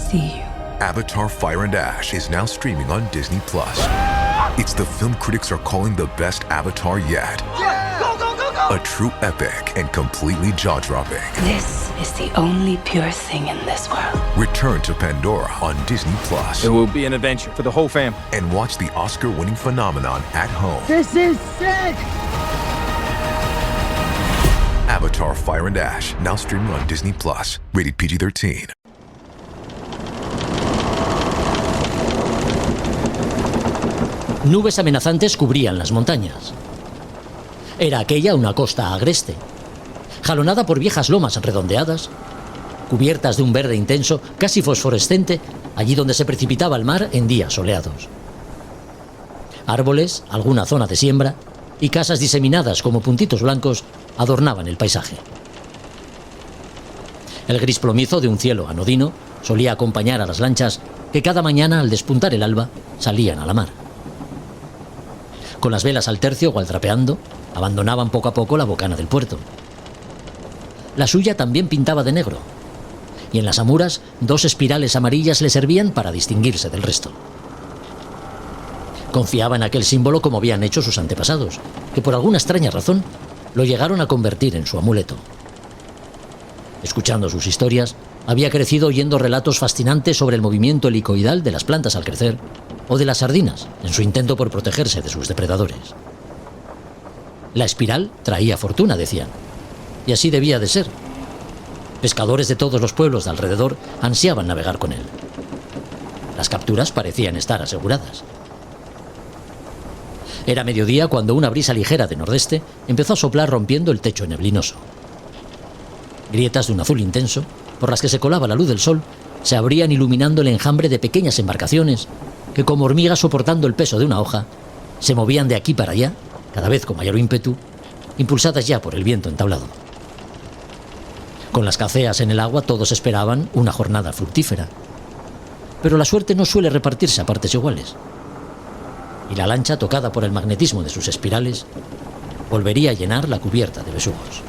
see you. Avatar: Fire and Ash is now streaming on Disney+. It's the film critics are calling the best Avatar yet. Go, go, go, go! A true epic and completely jaw-dropping. This is the only pure thing in this world. Return to Pandora on Disney+. It will be an adventure for the whole family. And watch the Oscar-winning phenomenon at home. This is sick! Avatar: Fire and Ash, now streaming on Disney+. Rated PG-13. Nubes amenazantes cubrían las montañas. Era aquella una costa agreste, jalonada por viejas lomas redondeadas, cubiertas de un verde intenso, casi fosforescente, allí donde se precipitaba el mar en días soleados. Árboles, alguna zona de siembra y casas diseminadas como puntitos blancos adornaban el paisaje. El gris plomizo de un cielo anodino solía acompañar a las lanchas que cada mañana al despuntar el alba salían a la mar. Con las velas al tercio o al trapeando, abandonaban poco a poco la bocana del puerto. La suya también pintaba de negro, y en las amuras 2 espirales amarillas le servían para distinguirse del resto. Confiaba en aquel símbolo como habían hecho sus antepasados, que por alguna extraña razón lo llegaron a convertir en su amuleto. Escuchando sus historias, había crecido oyendo relatos fascinantes sobre el movimiento helicoidal de las plantas al crecer o de las sardinas en su intento por protegerse de sus depredadores. La espiral traía fortuna, decían, y así debía de ser. Pescadores de todos los pueblos de alrededor ansiaban navegar con él. Las capturas parecían estar aseguradas. Era mediodía cuando una brisa ligera de nordeste empezó a soplar rompiendo el techo neblinoso. Grietas de un azul intenso, por las que se colaba la luz del sol, se abrían iluminando el enjambre de pequeñas embarcaciones que, como hormigas soportando el peso de una hoja, se movían de aquí para allá, cada vez con mayor ímpetu, impulsadas ya por el viento entablado. Con las caceas en el agua todos esperaban una jornada fructífera. Pero la suerte no suele repartirse a partes iguales. Y la lancha, tocada por el magnetismo de sus espirales, volvería a llenar la cubierta de besugos.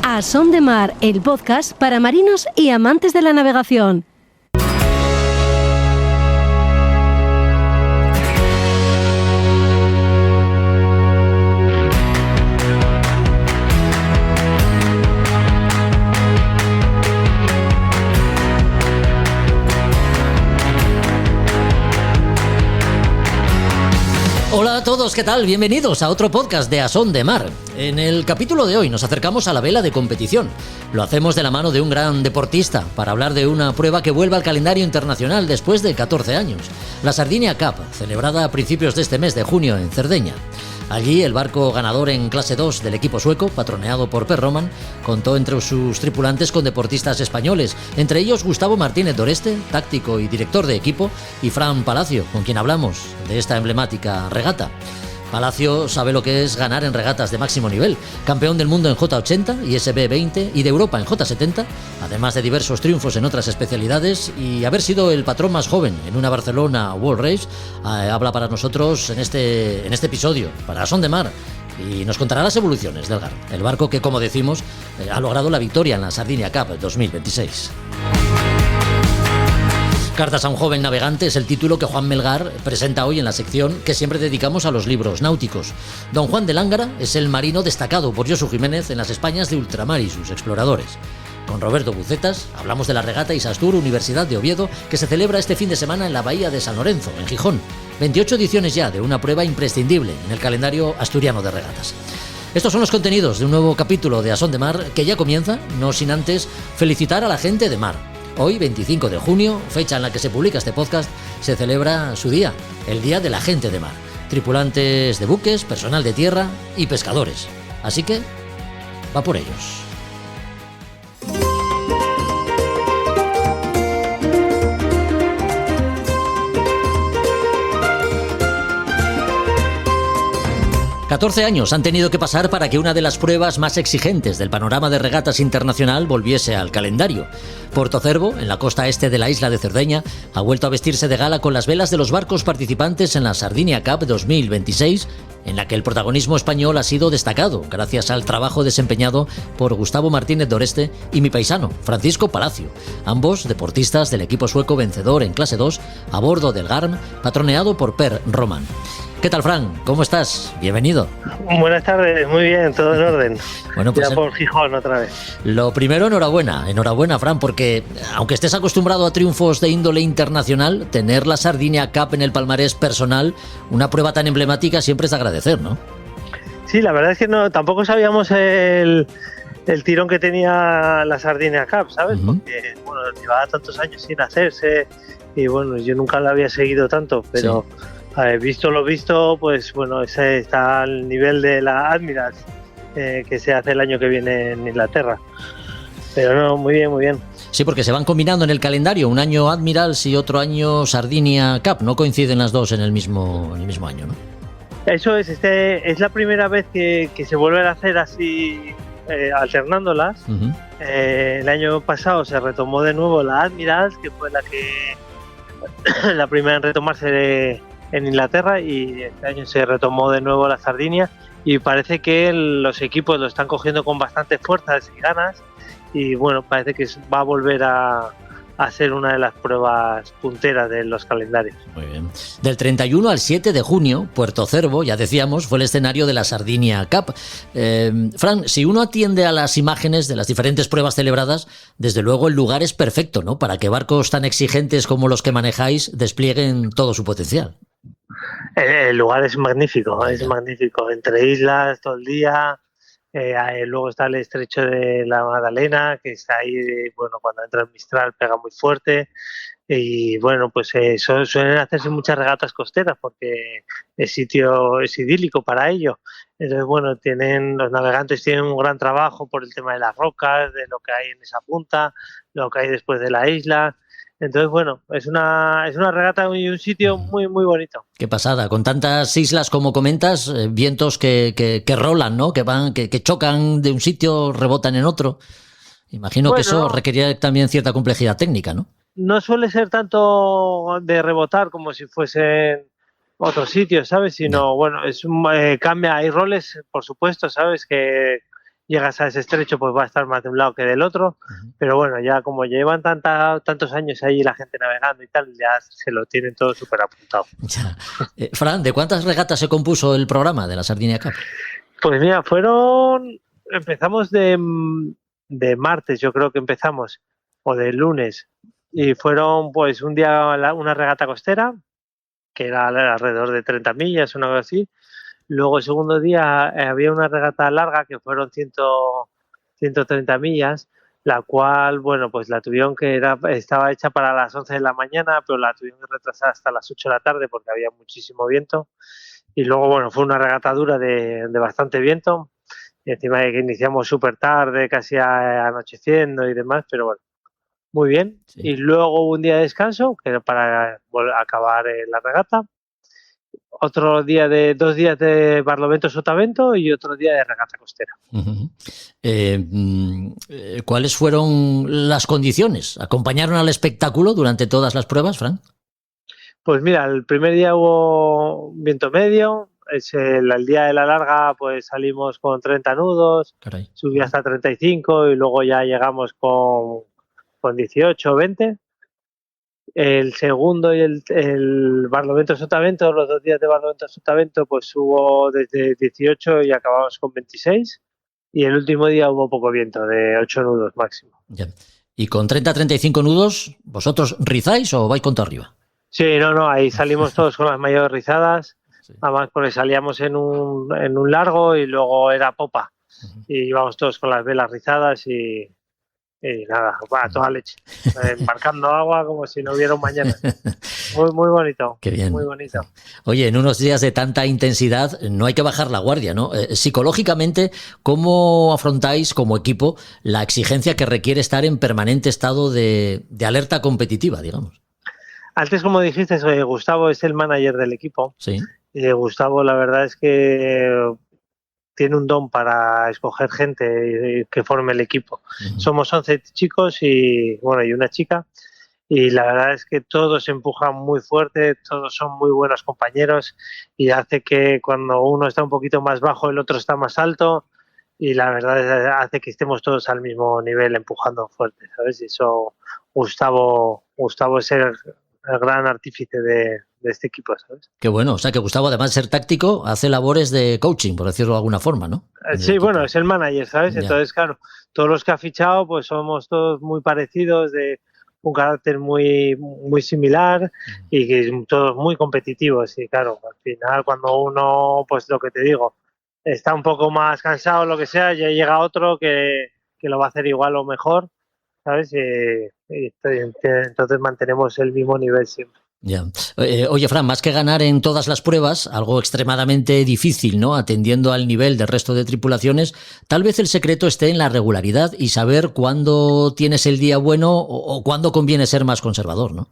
A Son de Mar, el podcast para marinos y amantes de la navegación. Hola a todos, ¿qué tal? Bienvenidos a otro podcast de A Son de Mar. En el capítulo de hoy nos acercamos a la vela de competición. Lo hacemos de la mano de un gran deportista para hablar de una prueba que vuelve al calendario internacional después de 14 años. La Sardinia Cup, celebrada a principios de este mes de junio en Cerdeña. Allí el barco ganador en clase 2 del equipo sueco, patroneado por Per Roman, contó entre sus tripulantes con deportistas españoles, entre ellos Gustavo Martínez Doreste, táctico y director de equipo, y Fran Palacio, con quien hablamos de esta emblemática regata. Palacio sabe lo que es ganar en regatas de máximo nivel, campeón del mundo en J80 y SB20 y de Europa en J70, además de diversos triunfos en otras especialidades y haber sido el patrón más joven en una Barcelona World Race. Habla para nosotros en este episodio, para Son de Mar, y nos contará las evoluciones del GAR, el barco que, como decimos, ha logrado la victoria en la Sardinia Cup 2026. Cartas a un joven navegante es el título que Juan Melgar presenta hoy en la sección que siempre dedicamos a los libros náuticos. Don Juan de Lángara es el marino destacado por Josu Jiménez en las Españas de ultramar y sus exploradores. Con Roberto Bucetas hablamos de la regata Isastur Universidad de Oviedo, que se celebra este fin de semana en la bahía de San Lorenzo, en Gijón. 28 ediciones ya de una prueba imprescindible en el calendario asturiano de regatas. Estos son los contenidos de un nuevo capítulo de A Son de Mar que ya comienza, no sin antes felicitar a la gente de mar. Hoy, 25 de junio, fecha en la que se publica este podcast, se celebra su día, el Día de la Gente de Mar. Tripulantes de buques, personal de tierra y pescadores. Así que, va por ellos. 14 años han tenido que pasar para que una de las pruebas más exigentes del panorama de regatas internacional volviese al calendario. Portocervo, en la costa este de la isla de Cerdeña, ha vuelto a vestirse de gala con las velas de los barcos participantes en la Sardinia Cup 2026, en la que el protagonismo español ha sido destacado gracias al trabajo desempeñado por Gustavo Martínez Doreste y mi paisano, Francisco Palacio, ambos deportistas del equipo sueco vencedor en clase 2 a bordo del Garm, patroneado por Per Roman. ¿Qué tal, Fran? ¿Cómo estás? Bienvenido. Buenas tardes, muy bien, todo en orden. Bueno, pues ya por Gijón otra vez. Lo primero, enhorabuena, Fran, porque aunque estés acostumbrado a triunfos de índole internacional, tener la Sardinia Cup en el palmarés personal, una prueba tan emblemática, siempre es de agradecer, ¿no? Sí, la verdad es que tampoco sabíamos el tirón que tenía la Sardinia Cup, ¿sabes? Uh-huh. Porque, bueno, llevaba tantos años sin hacerse y, bueno, yo nunca la había seguido tanto, pero... Sí. Visto lo visto, pues bueno, ese está al nivel de la Admirals que se hace el año que viene en Inglaterra. Pero no, muy bien, muy bien. Sí, porque se van combinando en el calendario, un año Admirals y otro año Sardinia Cup, no coinciden las dos en el mismo año, ¿no? Eso es, es la primera vez que se vuelven a hacer así, alternándolas. Uh-huh. El año pasado se retomó de nuevo la Admirals, que fue la primera en retomarse en Inglaterra, y este año se retomó de nuevo la Sardinia, y parece que los equipos lo están cogiendo con bastantes fuerzas y ganas, y bueno, parece que va a volver a ser una de las pruebas punteras de los calendarios. Muy bien. Del 31 al 7 de junio, Portocervo, ya decíamos, fue el escenario de la Sardinia Cup. Fran, si uno atiende a las imágenes de las diferentes pruebas celebradas, desde luego el lugar es perfecto, ¿no?, para que barcos tan exigentes como los que manejáis desplieguen todo su potencial. El lugar es magnífico, entre islas todo el día. Luego está el estrecho de la Magdalena, que está ahí, bueno, cuando entra el Mistral pega muy fuerte, y bueno, pues suelen hacerse muchas regatas costeras porque el sitio es idílico para ello. Entonces, bueno, los navegantes tienen un gran trabajo por el tema de las rocas, de lo que hay en esa punta, lo que hay después de la isla. Entonces, bueno, es una regata y un sitio muy, muy bonito. Qué pasada, con tantas islas como comentas, vientos que rolan, ¿no?, que chocan de un sitio, rebotan en otro. Imagino que eso requería también cierta complejidad técnica, ¿no? No suele ser tanto de rebotar como si fuesen otros sitios, ¿sabes? Sino, bueno, cambia, hay roles, por supuesto, ¿sabes? Que llegas a ese estrecho, pues va a estar más de un lado que del otro, pero bueno, ya como llevan tantos años ahí la gente navegando y tal, ya se lo tienen todo súper apuntado. Fran, ¿de cuántas regatas se compuso el programa de la Sardinia Cup? Pues mira, empezamos de martes, yo creo que empezamos, o de lunes, y fueron pues un día una regata costera, que era alrededor de 30 millas, una cosa así. Luego el segundo día había una regata larga que fueron 130 millas, la cual, bueno, pues la tuvieron estaba hecha para las 11 de la mañana, pero la tuvieron que retrasar hasta las 8 de la tarde porque había muchísimo viento. Y luego, bueno, fue una regata dura de bastante viento, y encima de que iniciamos súper tarde, casi anocheciendo y demás, pero bueno, muy bien. Sí. Y luego un día de descanso, que era para acabar la regata. Dos días de Barlovento Sotavento y otro día de regata costera. Uh-huh. ¿Cuáles fueron las condiciones? ¿Acompañaron al espectáculo durante todas las pruebas, Fran? Pues mira, el primer día hubo viento medio. El día de la larga pues salimos con 30 nudos. Caray. Subí hasta 35 y luego ya llegamos con 18 o 20. El segundo y el Barlovento Sotavento, los 2 días de Barlovento Sotavento, pues hubo desde 18 y acabamos con 26. Y el último día hubo poco viento, de 8 nudos máximo. Ya. ¿Y con 30-35 nudos, vosotros rizáis o vais contra arriba? Sí, no, ahí salimos todos con las mayores rizadas. Sí. Además, porque salíamos en un largo y luego era popa. Uh-huh. Y íbamos todos con las velas rizadas y nada, va, toda leche, embarcando agua como si no hubiera un mañana. Muy, muy bonito. Qué bien. Muy bonito. Oye, en unos días de tanta intensidad no hay que bajar la guardia, ¿no? Psicológicamente, ¿cómo afrontáis como equipo la exigencia que requiere estar en permanente estado de alerta competitiva, digamos? Antes, como dijiste, Gustavo es el manager del equipo. Sí. Gustavo, la verdad es que tiene un don para escoger gente que forme el equipo. Somos 11 chicos y una chica, y la verdad es que todos empujan muy fuerte, todos son muy buenos compañeros y hace que cuando uno está un poquito más bajo el otro está más alto, y la verdad hace que estemos todos al mismo nivel empujando fuerte, ¿sabes? Y eso Gustavo es el gran artífice de este equipo, ¿sabes? Qué bueno, o sea que Gustavo, además de ser táctico, hace labores de coaching, por decirlo de alguna forma, ¿no? Sí, bueno, es el manager, ¿sabes? Ya. Entonces, claro, todos los que ha fichado, pues somos todos muy parecidos, de un carácter muy, muy similar y que todos muy competitivos. Y claro, al final, cuando uno, pues lo que te digo, está un poco más cansado o lo que sea, ya llega otro que lo va a hacer igual o mejor, ¿sabes? Y entonces mantenemos el mismo nivel siempre. Ya. Oye, Fran, más que ganar en todas las pruebas, algo extremadamente difícil, ¿no? Atendiendo al nivel del resto de tripulaciones, tal vez el secreto esté en la regularidad y saber cuándo tienes el día bueno o cuándo conviene ser más conservador, ¿no?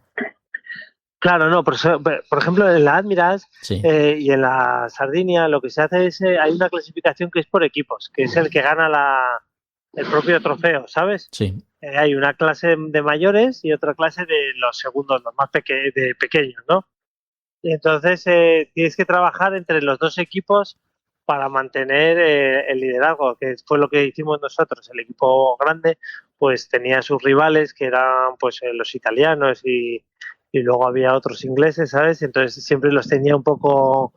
Claro, no, por ejemplo, en la Admirals Sí. y en la Sardinia lo que se hace es, hay una clasificación que es por equipos, que es el que gana el propio trofeo, ¿sabes? Sí. Hay una clase de mayores y otra clase de los segundos, los más pequeños, ¿no? Y entonces tienes que trabajar entre los dos equipos para mantener el liderazgo, que fue lo que hicimos nosotros. El equipo grande pues tenía sus rivales, que eran pues los italianos y luego había otros ingleses, ¿sabes? Entonces siempre los tenía un poco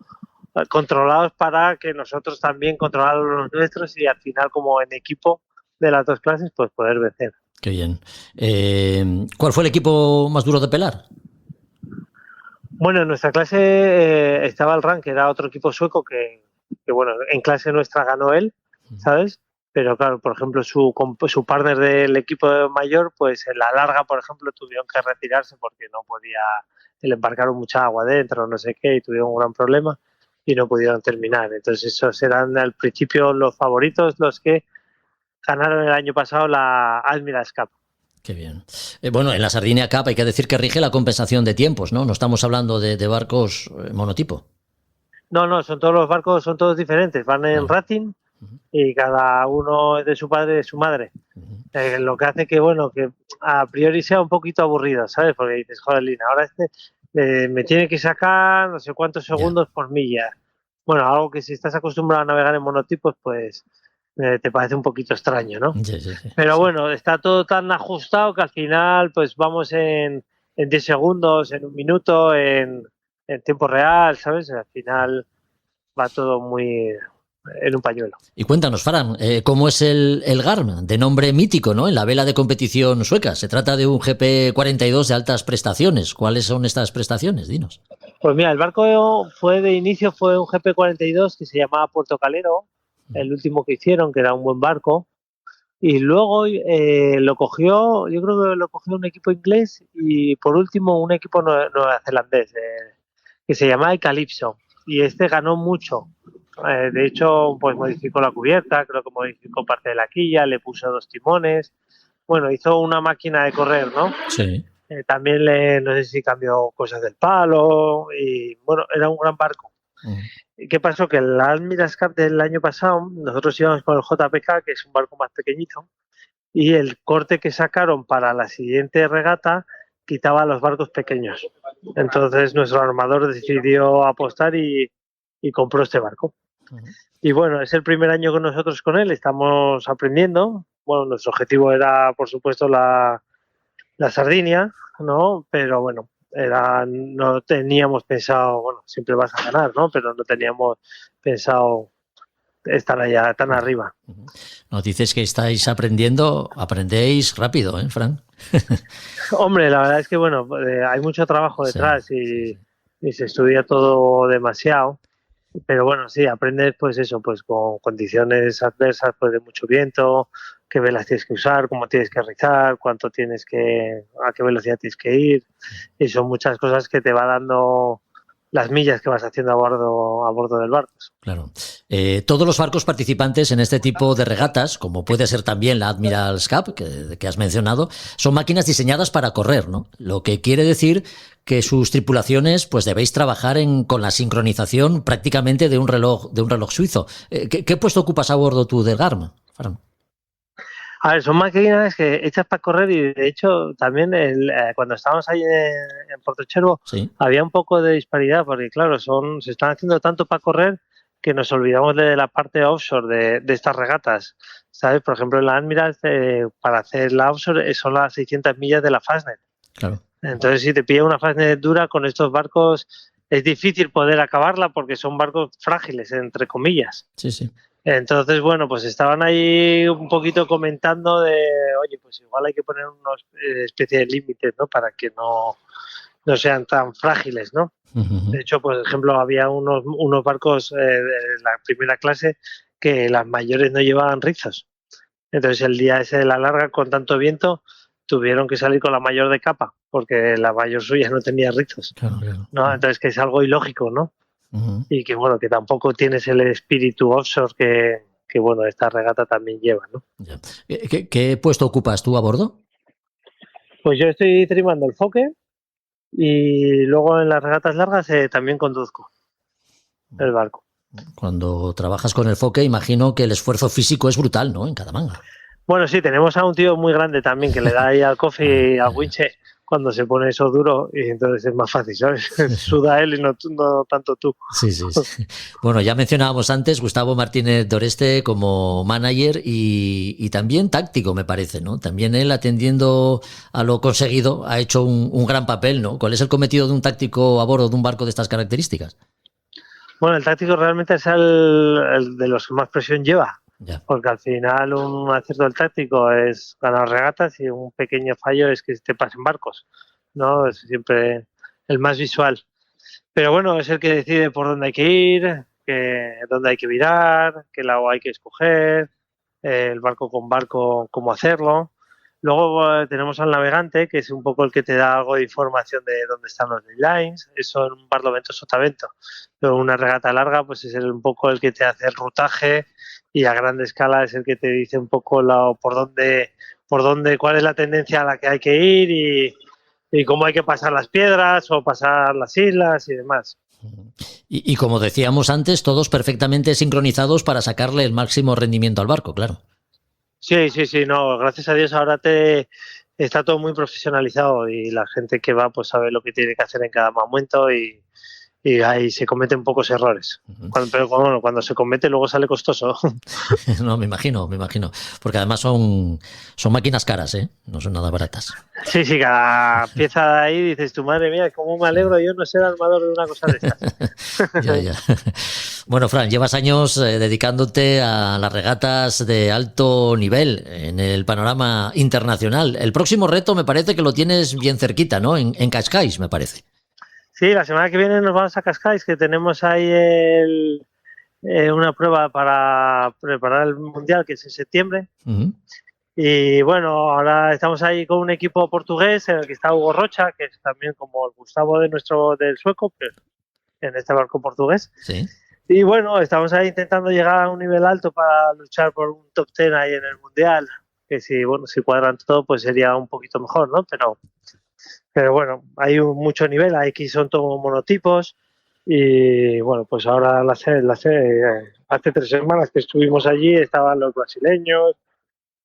controlados para que nosotros también controláramos los nuestros y al final, como en equipo de las dos clases, pues poder vencer. Qué bien. ¿Cuál fue el equipo más duro de pelar? Bueno, en nuestra clase estaba el RAN, que era otro equipo sueco que bueno, en clase nuestra ganó él, ¿sabes? Pero claro, por ejemplo, su partner del equipo mayor, pues en la larga, por ejemplo, tuvieron que retirarse porque no podía, le embarcaron mucha agua dentro, no sé qué, y tuvieron un gran problema y no pudieron terminar. Entonces esos eran al principio los favoritos, los que ganaron el año pasado la Admirals Cup. Qué bien. Bueno, en la Sardinia Cup hay que decir que rige la compensación de tiempos, ¿no? No estamos hablando de barcos monotipo. No, son todos los barcos, son todos diferentes, van en rating y cada uno es de su padre y de su madre. Lo que hace que, bueno, que a priori sea un poquito aburrido, ¿sabes? Porque dices, joder, Lina, ahora me tiene que sacar no sé cuántos segundos por milla. Bueno, algo que si estás acostumbrado a navegar en monotipos, pues te parece un poquito extraño, ¿no? Sí. Pero bueno, está todo tan ajustado que al final pues vamos en 10 segundos, en un minuto, en tiempo real, ¿sabes? Al final va todo muy en un pañuelo. Y cuéntanos, Fran, ¿cómo es el Garm, de nombre mítico, ¿no? En la vela de competición sueca. Se trata de un GP42 de altas prestaciones. ¿Cuáles son estas prestaciones? Dinos. Pues mira, el barco de inicio fue un GP42 que se llamaba Puerto Calero, el último que hicieron, que era un buen barco. Y luego yo creo que lo cogió un equipo inglés y por último un equipo neozelandés que se llamaba el Calypso. Y este ganó mucho. De hecho, pues modificó la cubierta, creo que modificó parte de la quilla, le puso 2 timones. Bueno, hizo una máquina de correr, ¿no? Sí. También no sé si cambió cosas del palo y bueno, era un gran barco. ¿Y qué pasó? Que en la Admirals Cup del año pasado nosotros íbamos con el JPK, que es un barco más pequeñito, y el corte que sacaron para la siguiente regata quitaba los barcos pequeños. Entonces nuestro armador decidió apostar y compró este barco. Y bueno, es el primer año con nosotros con él, estamos aprendiendo. Bueno, nuestro objetivo era, por supuesto, la Sardinia, ¿no? Pero bueno, no teníamos pensado, bueno, siempre vas a ganar, ¿no? Pero no teníamos pensado estar allá tan arriba. Nos dices que estáis aprendéis rápido, ¿eh, Fran? Hombre, la verdad es que, bueno, hay mucho trabajo detrás y se estudia todo demasiado. Pero bueno, sí, aprendes pues eso, pues con condiciones adversas, pues de mucho viento, qué velas tienes que usar, cómo tienes que rizar, a qué velocidad tienes que ir. Y son muchas cosas que te va dando las millas que vas haciendo a bordo del barco. Claro. Todos los barcos participantes en este tipo de regatas, como puede ser también la Admiral's Cup, que has mencionado, son máquinas diseñadas para correr, ¿no? Lo que quiere decir que sus tripulaciones, pues debéis trabajar con la sincronización prácticamente de un reloj suizo. ¿Qué puesto ocupas a bordo tú del Garm, Fran? A ver, son máquinas hechas para correr y de hecho también cuando estábamos ahí en Portochervo ¿Sí? había un poco de disparidad porque claro, se están haciendo tanto para correr que nos olvidamos de la parte offshore de estas regatas, ¿sabes? Por ejemplo, en la Admiral para hacer la offshore son las 600 millas de la Fastnet. Claro. Entonces si te pilla una Fastnet dura con estos barcos es difícil poder acabarla porque son barcos frágiles, entre comillas. Sí, sí. Entonces, bueno, pues estaban ahí un poquito comentando de, oye, pues igual hay que poner unos especie de límites, ¿no? Para que no sean tan frágiles, ¿no? Uh-huh. De hecho, por ejemplo, había unos barcos de la primera clase que las mayores no llevaban rizos. Entonces, el día ese de la larga, con tanto viento, tuvieron que salir con la mayor de capa, porque la mayor suya no tenía rizos. Claro. ¿No? Entonces, que es algo ilógico, ¿no? Uh-huh. Y que bueno, que tampoco tienes el espíritu offshore que bueno, esta regata también lleva, ¿no? Ya. ¿Qué puesto ocupas tú a bordo? Pues yo estoy trimando el foque y luego en las regatas largas también conduzco el barco. Cuando trabajas con el foque, imagino que el esfuerzo físico es brutal, ¿no? En cada manga. Bueno, sí, tenemos a un tío muy grande también que le da ahí al coffee y al winche cuando se pone eso duro y entonces es más fácil, ¿sabes? Suda él y no tanto tú. Sí. Bueno, ya mencionábamos antes Gustavo Martínez Doreste como manager y también táctico, me parece, ¿no? También él, atendiendo a lo conseguido, ha hecho un gran papel, ¿no? ¿Cuál es el cometido de un táctico a bordo de un barco de estas características? Bueno, el táctico realmente es el de los que más presión lleva. Ya. Porque al final un acierto del táctico es ganar regatas y un pequeño fallo es que te pasen barcos, ¿no? Es siempre el más visual. Pero bueno, es el que decide por dónde hay que ir, dónde hay que virar, qué lado hay que escoger, el barco con barco, cómo hacerlo. Luego tenemos al navegante, que es un poco el que te da algo de información de dónde están los lines. Eso en un barlovento sotavento. Pero una regata larga, pues es un poco el que te hace el rutaje y a gran escala es el que te dice un poco por dónde, cuál es la tendencia a la que hay que ir y cómo hay que pasar las piedras o pasar las islas y demás. Y como decíamos antes, todos perfectamente sincronizados para sacarle el máximo rendimiento al barco, claro. Sí, no, gracias a Dios ahora está todo muy profesionalizado y la gente que va pues sabe lo que tiene que hacer en cada momento y ahí se cometen pocos errores. Pero bueno, cuando se comete luego sale costoso. No, me imagino. Porque además son máquinas caras, ¿eh? No son nada baratas. Sí, cada pieza de ahí dices, tu madre mía, cómo me alegro yo no ser armador de una cosa de estas. Ya. Bueno, Fran, llevas años dedicándote a las regatas de alto nivel en el panorama internacional. El próximo reto me parece que lo tienes bien cerquita, ¿no? En Cascais, me parece. Sí, la semana que viene nos vamos a Cascais, que tenemos ahí una prueba para preparar el Mundial, que es en septiembre. Uh-huh. Y bueno, ahora estamos ahí con un equipo portugués en el que está Hugo Rocha, que es también como el Gustavo del sueco, pero en este barco portugués. Sí. Y bueno, estamos ahí intentando llegar a un nivel alto para luchar por un top 10 ahí en el Mundial, que si cuadran todo, pues sería un poquito mejor, ¿no? Pero bueno, hay mucho nivel, aquí son todos monotipos y bueno, pues ahora hace 3 semanas que estuvimos allí estaban los brasileños,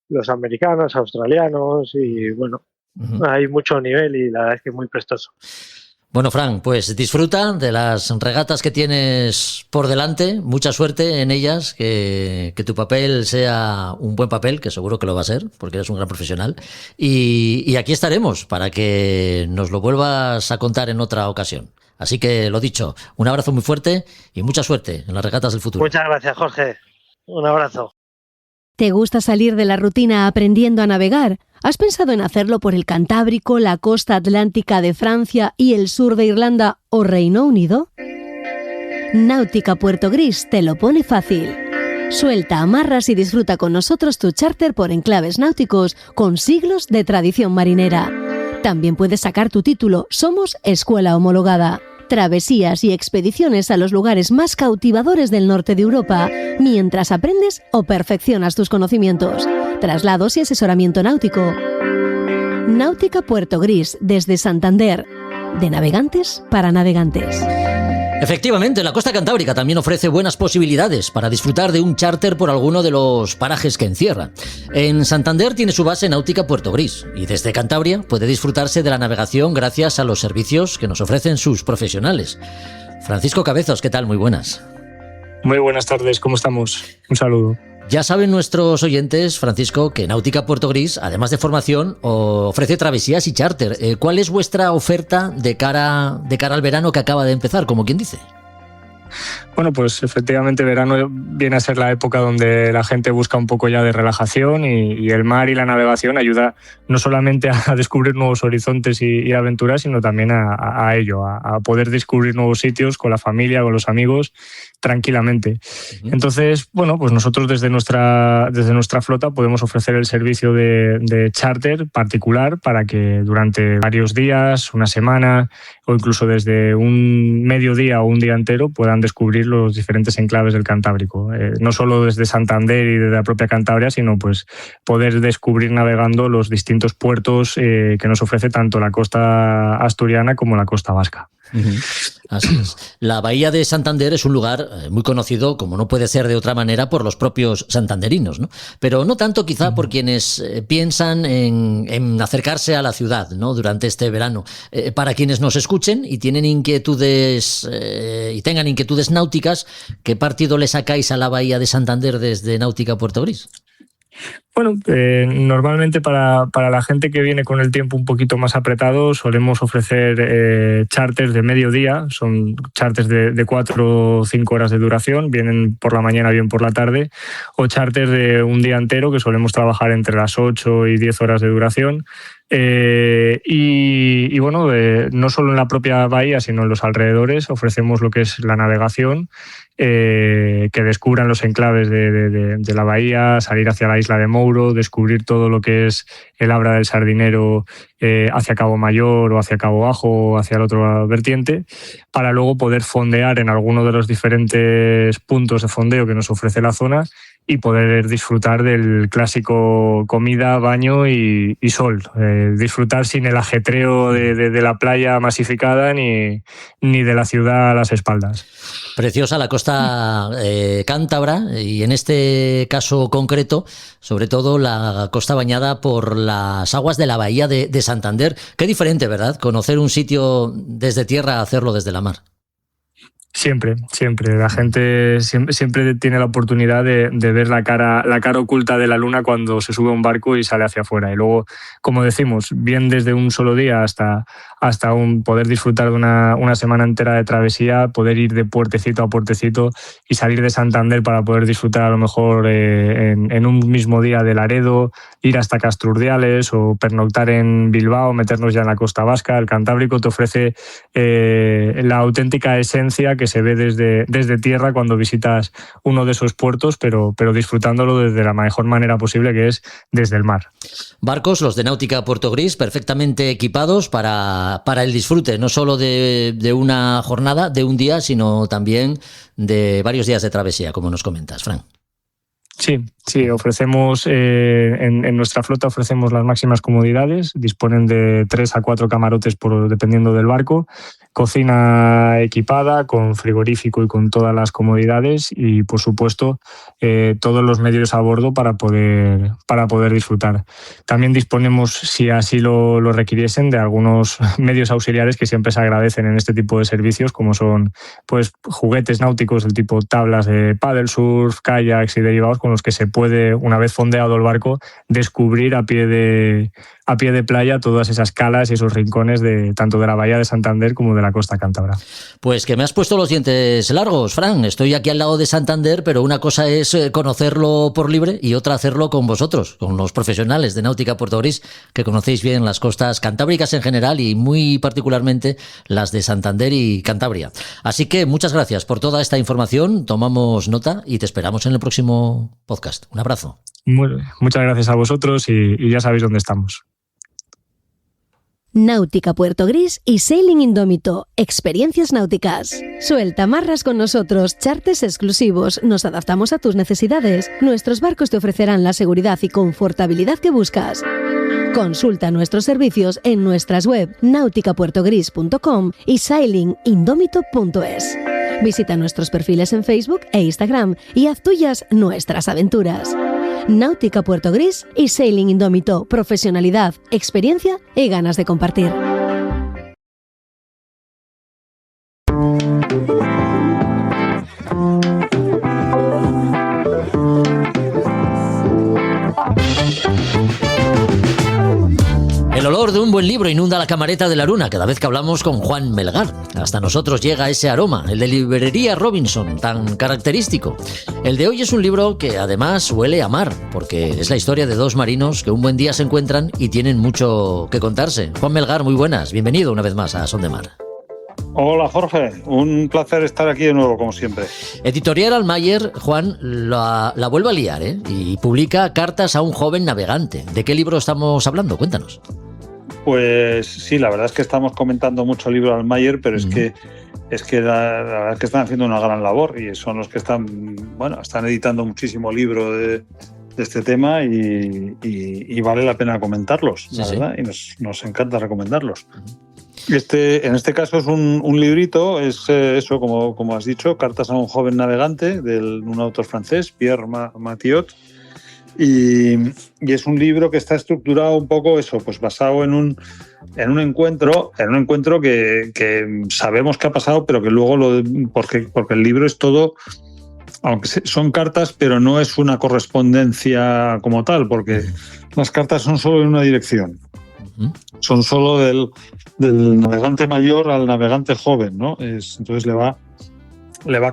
los americanos, australianos y bueno, hay mucho nivel y la verdad es que es muy prestoso. Bueno, Fran, pues disfruta de las regatas que tienes por delante, mucha suerte en ellas, que tu papel sea un buen papel, que seguro que lo va a ser, porque eres un gran profesional, y aquí estaremos para que nos lo vuelvas a contar en otra ocasión. Así que, lo dicho, un abrazo muy fuerte y mucha suerte en las regatas del futuro. Muchas gracias, Jorge. Un abrazo. ¿Te gusta salir de la rutina aprendiendo a navegar? ¿Has pensado en hacerlo por el Cantábrico, la costa atlántica de Francia y el sur de Irlanda o Reino Unido? Náutica Puerto Gris te lo pone fácil. Suelta amarras y disfruta con nosotros tu charter por enclaves náuticos con siglos de tradición marinera. También puedes sacar tu título. Somos Escuela Homologada. travesías y expediciones a los lugares más cautivadores del norte de Europa, mientras aprendes o perfeccionas tus conocimientos. Traslados y asesoramiento náutico. Náutica Puerto Gris, desde Santander. De navegantes para navegantes. Efectivamente, la costa cantábrica también ofrece buenas posibilidades para disfrutar de un charter por alguno de los parajes que encierra. En Santander tiene su base Náutica Puerto Gris y desde Cantabria puede disfrutarse de la navegación gracias a los servicios que nos ofrecen sus profesionales. Francisco Cabezos, ¿qué tal? Muy buenas. Muy buenas tardes, ¿cómo estamos? Un saludo. Ya saben nuestros oyentes, Francisco, que Náutica Puerto Gris, además de formación, ofrece travesías y charter. ¿Cuál es vuestra oferta de cara al verano que acaba de empezar, como quien dice? Bueno, pues efectivamente verano viene a ser la época donde la gente busca un poco ya de relajación y el mar y la navegación ayuda no solamente a descubrir nuevos horizontes y aventuras, sino también a ello, a poder descubrir nuevos sitios con la familia, con los amigos, tranquilamente. Entonces, bueno, pues nosotros desde nuestra flota podemos ofrecer el servicio de charter particular para que durante varios días, una semana o incluso desde un mediodía o un día entero puedan descubrir los diferentes enclaves del Cantábrico. No solo desde Santander y desde la propia Cantabria, sino pues poder descubrir navegando los distintos puertos que nos ofrece tanto la costa asturiana como la costa vasca. Así es. La bahía de Santander es un lugar muy conocido, como no puede ser de otra manera, por los propios santanderinos, ¿no? Pero no tanto quizá por quienes piensan en acercarse a la ciudad, ¿no? Durante este verano. Para quienes nos escuchen y tienen inquietudes y tengan inquietudes náuticas, ¿qué partido le sacáis a la bahía de Santander desde Náutica Puerto Gris? Bueno, normalmente para la gente que viene con el tiempo un poquito más apretado solemos ofrecer charters de mediodía, son charters de 4 o 5 horas de duración, vienen por la mañana, bien por la tarde, o charters de un día entero que solemos trabajar entre las 8 y 10 horas de duración. Y bueno, no solo en la propia bahía, sino en los alrededores ofrecemos lo que es la navegación, que descubran los enclaves de la bahía, salir hacia la isla de Mouro, descubrir todo lo que es el Abra del Sardinero hacia Cabo Mayor o hacia Cabo Bajo o hacia el otro vertiente, para luego poder fondear en alguno de los diferentes puntos de fondeo que nos ofrece la zona y poder disfrutar del clásico comida, baño y sol. Disfrutar sin el ajetreo de la playa masificada ni de la ciudad a las espaldas. Preciosa la costa cántabra y en este caso concreto, sobre todo la costa bañada por las aguas de la bahía de Santander. Qué diferente, ¿verdad? Conocer un sitio desde tierra a hacerlo desde la mar. Siempre. La gente siempre tiene la oportunidad de ver la cara oculta de la luna cuando se sube a un barco y sale hacia afuera. Y luego, como decimos, bien desde un solo día hasta poder disfrutar de una semana entera de travesía, poder ir de puertecito a puertecito y salir de Santander para poder disfrutar a lo mejor en un mismo día de Laredo, ir hasta Castrurdiales o pernoctar en Bilbao, meternos ya en la costa vasca. El Cantábrico te ofrece la auténtica esencia que se ve desde tierra cuando visitas uno de esos puertos, pero disfrutándolo desde la mejor manera posible, que es desde el mar. Barcos, los de Náutica Puerto Gris, perfectamente equipados para el disfrute, no solo de una jornada, de un día, sino también de varios días de travesía, como nos comentas, Fran. Sí, ofrecemos en nuestra flota ofrecemos las máximas comodidades, disponen de 3 a 4 camarotes dependiendo del barco, cocina equipada con frigorífico y con todas las comodidades y por supuesto todos los medios a bordo para poder disfrutar. También disponemos, si así lo requiriesen, de algunos medios auxiliares que siempre se agradecen en este tipo de servicios, como son pues juguetes náuticos del tipo tablas de paddle surf, kayaks y derivados, con los que se puede, una vez fondeado el barco, descubrir a pie de playa todas esas calas y esos rincones tanto de la bahía de Santander como de la costa cántabra. Pues que me has puesto los dientes largos, Fran. Estoy aquí al lado de Santander, pero una cosa es conocerlo por libre y otra hacerlo con vosotros, con los profesionales de Náutica Puerto Gris, que conocéis bien las costas cantábricas en general y muy particularmente las de Santander y Cantabria. Así que muchas gracias por toda esta información, tomamos nota y te esperamos en el próximo podcast. Un abrazo. Muchas gracias a vosotros y ya sabéis dónde estamos. Náutica Puerto Gris y Sailing Indómito, experiencias náuticas. Suelta amarras con nosotros, charters exclusivos, nos adaptamos a tus necesidades. Nuestros barcos te ofrecerán la seguridad y confortabilidad que buscas. Consulta nuestros servicios en nuestras web nauticapuertogris.com y sailingindómito.es. Visita nuestros perfiles en Facebook e Instagram y haz tuyas nuestras aventuras. Náutica Puerto Gris y Sailing Indómito, profesionalidad, experiencia y ganas de compartir. El olor de un buen libro inunda la camareta de la Luna cada vez que hablamos con Juan Melgar. Hasta nosotros llega ese aroma, el de Librería Robinson, tan característico. El de hoy es un libro que además huele a mar, porque es la historia de dos marinos que un buen día se encuentran y tienen mucho que contarse. Juan Melgar, muy buenas. Bienvenido una vez más a Son de Mar. Hola Jorge, un placer estar aquí de nuevo, como siempre. Editorial Almayer, Juan, la vuelve a liar, y publica Cartas a un joven navegante. ¿De qué libro estamos hablando? Cuéntanos. Pues sí, la verdad es que estamos comentando mucho el libro de Almayer, pero es que la verdad es que están haciendo una gran labor y son los que están editando muchísimo libro de este tema y vale la pena comentarlos, sí, la verdad, sí. Y nos encanta recomendarlos. En este caso es un librito, es eso, como has dicho, Cartas a un joven navegante, de un autor francés, Pierre Mathiot. Y es un libro que está estructurado un poco eso, pues basado en un encuentro que sabemos que ha pasado, pero que luego porque el libro es todo, aunque son cartas, pero no es una correspondencia como tal, porque las cartas son solo en una dirección. Son solo del navegante mayor al navegante joven, ¿no? Entonces le va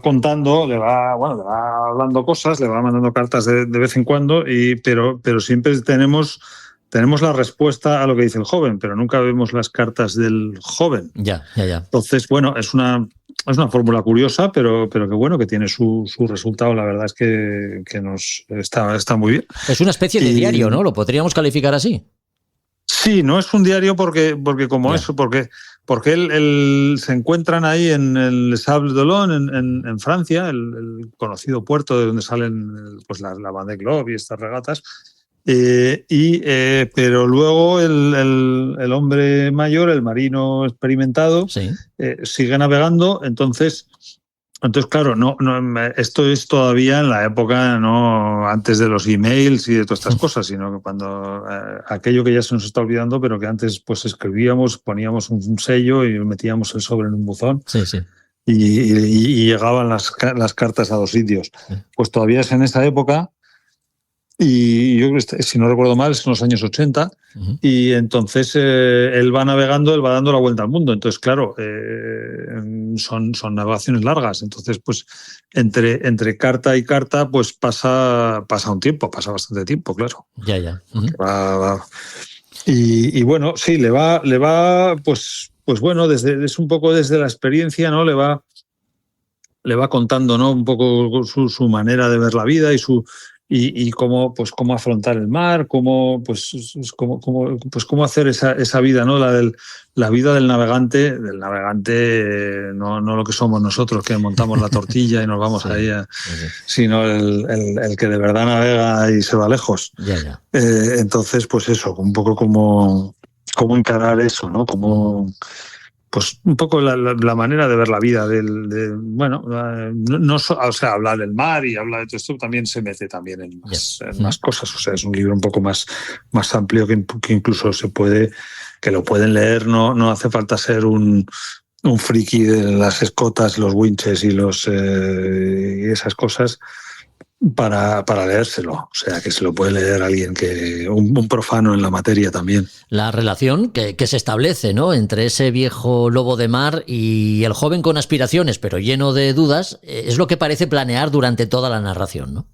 contando, le va hablando cosas, le va mandando cartas de vez en cuando, pero siempre tenemos la respuesta a lo que dice el joven, pero nunca vemos las cartas del joven. Ya. Entonces, bueno, es una fórmula curiosa, pero que bueno, que tiene su resultado. La verdad es que está muy bien. Es una especie de diario, ¿no? ¿Lo podríamos calificar así? Sí, no es un diario porque como eso, porque él se encuentran ahí en el Sable d'Olonne, en Francia, el conocido puerto de donde salen pues la Vendée Globe y estas regatas, pero luego el hombre mayor, el marino experimentado, sí. Sigue navegando. Entonces claro, esto es todavía en la época, no antes de los emails y de todas estas cosas, sino que cuando aquello que ya se nos está olvidando, pero que antes pues escribíamos, poníamos un sello y metíamos el sobre en un buzón. Sí. Y llegaban las cartas a 2 sitios. Pues todavía es en esa época. Y yo, si no recuerdo mal, es en los años 80, y entonces él va navegando, él va dando la vuelta al mundo. Entonces, claro, son navegaciones largas. Entonces, pues entre carta y carta, pues pasa un tiempo, pasa bastante tiempo, claro. Ya. Y bueno, sí, le va pues bueno, es un poco desde la experiencia, ¿no? Le va contando, ¿no? Un poco su manera de ver la vida y cómo afrontar el mar, cómo hacer esa vida, ¿no? La vida del navegante, no lo que somos nosotros, que montamos la tortilla y nos vamos ahí, sino el que de verdad navega y se va lejos. Ya. Entonces, pues eso, un poco cómo encarar eso, ¿no? Pues un poco la manera de ver la vida habla del mar y habla de todo esto, también se mete también en más cosas. O sea, es un libro un poco más amplio que incluso que lo pueden leer, no hace falta ser un friki de las escotas, los winches y y esas cosas para leérselo. O sea, que se lo puede leer alguien un profano en la materia también. La relación que se establece, ¿no?, entre ese viejo lobo de mar y el joven con aspiraciones, pero lleno de dudas, es lo que parece planear durante toda la narración, ¿no?